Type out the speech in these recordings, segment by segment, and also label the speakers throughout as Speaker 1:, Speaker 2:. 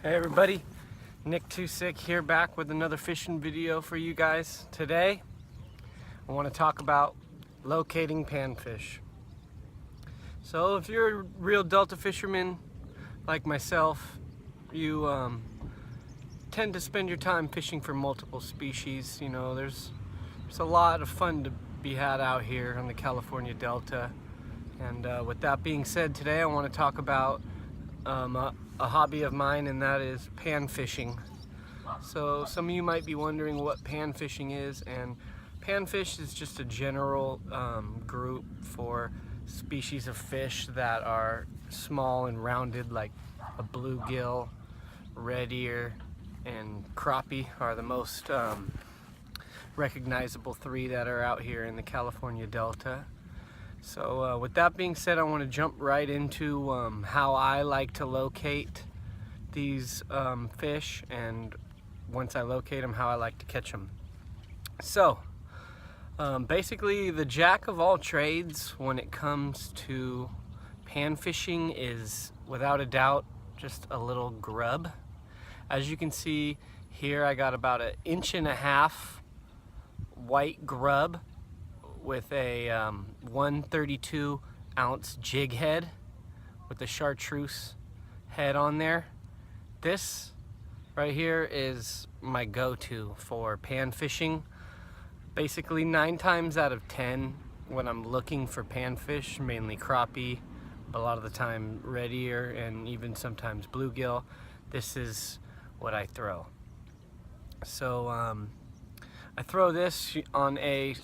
Speaker 1: Hey everybody, Nick Too Sick here, back with another fishing video for you guys. Today I want to talk about locating panfish. So if you're a real Delta fisherman like myself, you tend to spend your time fishing for multiple species. You know, there's a lot of fun to be had out here on the California Delta. And with that being said, today I want to talk about a hobby of mine, and that is pan fishing. So some of you might be wondering what pan fishing is, and panfish is just a general group for species of fish that are small and rounded, like a bluegill, red ear, and crappie are the most recognizable three that are out here in the California Delta. So with that being said, I want to jump right into how I like to locate these fish, and once I locate them, how I like to catch them. So basically, the jack of all trades when it comes to pan fishing is without a doubt just a little grub. As you can see here, I got about 1.5 inch white grub with a 132 ounce jig head with a chartreuse head on there. This right here is my go-to for pan fishing. Basically 9 times out of 10 when I'm looking for panfish, mainly crappie, but a lot of the time red ear and even sometimes bluegill, this is what I throw. So I throw this on a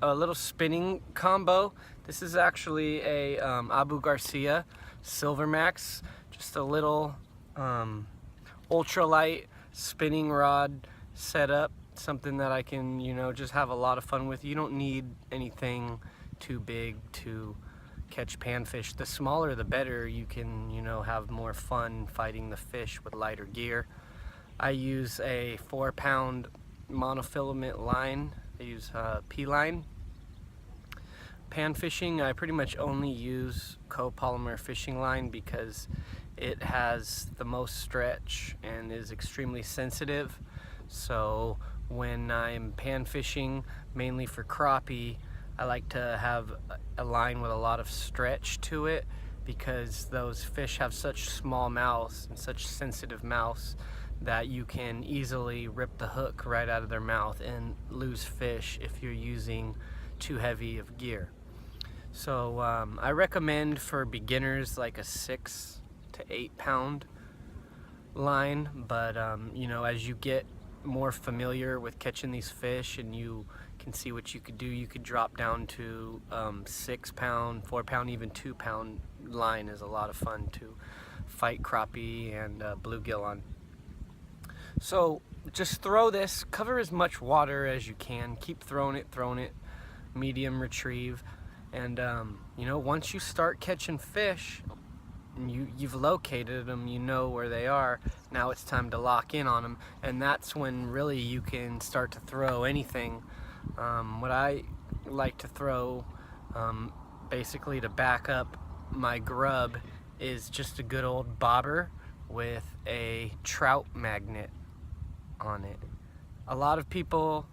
Speaker 1: little spinning combo. This is actually a Abu Garcia Silver Max, just a little ultralight spinning rod setup, something that I can, you know, just have a lot of fun with. You don't need anything too big to catch panfish. The smaller the better. You can, you know, have more fun fighting the fish with lighter gear. I use a 4-pound monofilament line. I use Pline. Pan fishing, I pretty much only use copolymer fishing line because it has the most stretch and is extremely sensitive. So when I'm pan fishing, mainly for crappie, I like to have a line with a lot of stretch to it, because those fish have such small mouths and such sensitive mouths that you can easily rip the hook right out of their mouth and lose fish if you're using too heavy of gear. So I recommend for beginners like a 6 to 8 pound line, but you know, as you get more familiar with catching these fish and you can see what you could do, you could drop down to 6 pound, 4 pound, even 2 pound line is a lot of fun to fight crappie and bluegill on. So just throw this, cover as much water as you can, keep throwing it, medium retrieve, and you know, once you start catching fish and you've located them, you know where they are, now it's time to lock in on them, and that's when really you can start to throw anything. What I like to throw basically to back up my grub is just a good old bobber with a trout magnet on it. A lot of people,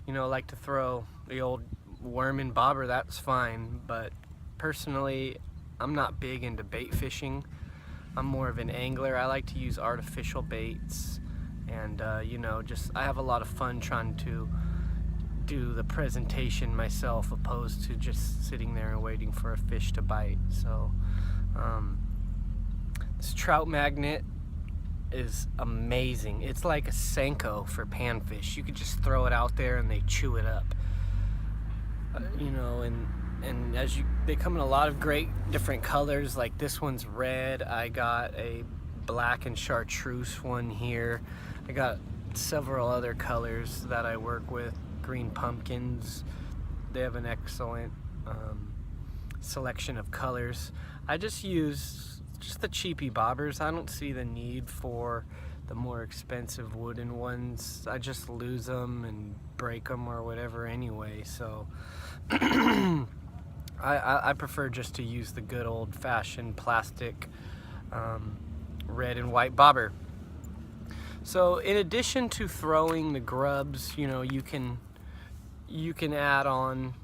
Speaker 1: you know, like to throw the old worm and bobber. That's fine, but personally I'm not big into bait fishing. I'm more of an angler. I like to use artificial baits, and you know, just I have a lot of fun trying to do the presentation myself, opposed to just sitting there and waiting for a fish to bite. So this trout magnet is amazing. It's like a Senko for panfish. You could just throw it out there and they chew it up. You know, and as they come in a lot of great different colors. Like this one's red. I got a black and chartreuse one here. I got several other colors that I work with. Green pumpkins. They have an excellent selection of colors. I just use the cheapy bobbers. I don't see the need for the more expensive wooden ones. I just lose them and break them or whatever anyway. So I prefer just to use the good old-fashioned plastic red and white bobber. So in addition to throwing the grubs, you know, you can add on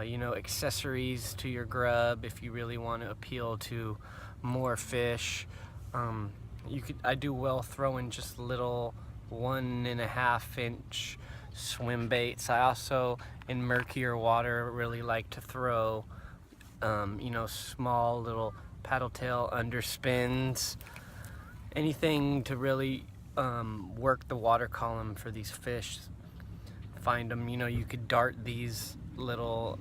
Speaker 1: you know, accessories to your grub if you really want to appeal to more fish. I do well throwing just little 1.5 inch swim baits. I also, in murkier water, really like to throw you know, small little paddle tail underspins, anything to really work the water column for these fish. Find them, you know, you could dart these little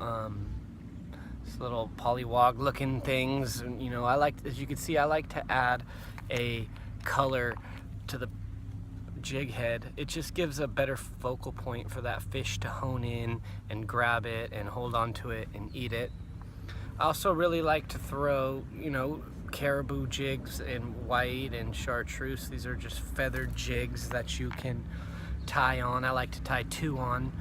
Speaker 1: pollywog looking things, and you know, I like, as you can see, I like to add a color to the jig head. It just gives a better focal point for that fish to hone in and grab it and hold on to it and eat it. I also really like to throw, you know, caribou jigs in white and chartreuse. These are just feathered jigs that you can tie on. I like to tie 2 on.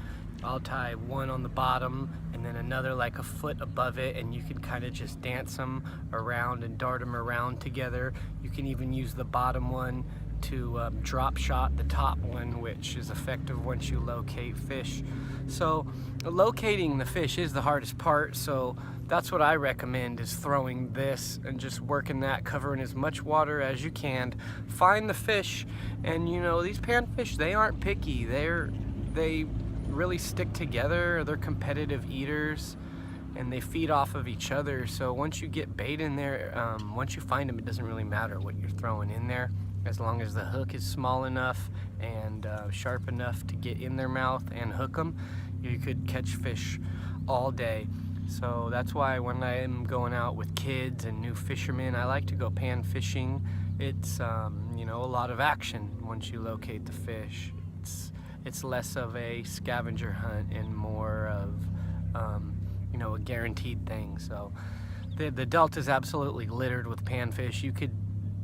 Speaker 1: I'll tie one on the bottom and then another like a foot above it, and you can kind of just dance them around and dart them around together. You can even use the bottom one to drop shot the top one, which is effective once you locate fish. So locating the fish is the hardest part, so that's what I recommend, is throwing this and just working that, covering as much water as you can. Find the fish, and you know, these panfish, they aren't picky. They really stick together. They're competitive eaters and they feed off of each other. So once you get bait in there, once you find them, it doesn't really matter what you're throwing in there, as long as the hook is small enough and sharp enough to get in their mouth and hook them. You could catch fish all day. So that's why when I am going out with kids and new fishermen, I like to go pan fishing. It's you know, a lot of action once you locate the fish. It's less of a scavenger hunt and more of you know, a guaranteed thing. So the delta is absolutely littered with panfish. You could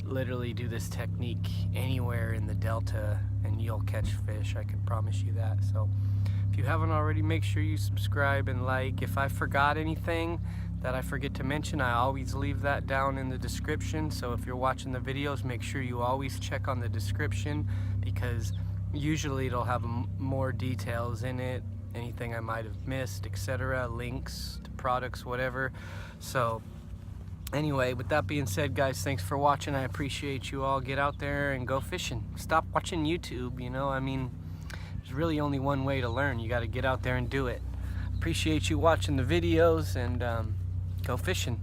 Speaker 1: literally do this technique anywhere in the delta and you'll catch fish, I can promise you that. So if you haven't already, make sure you subscribe and like. If I forgot anything that I forget to mention, I always leave that down in the description. So if you're watching the videos, make sure you always check on the description, because usually it'll have more details in it, anything I might have missed, etc., links to products, whatever. So anyway, with that being said, guys, thanks for watching. I appreciate you all. Get out there and go fishing. Stop watching YouTube, you know, I mean, there's really only one way to learn. You got to get out there and do it. Appreciate you watching the videos, and go fishing.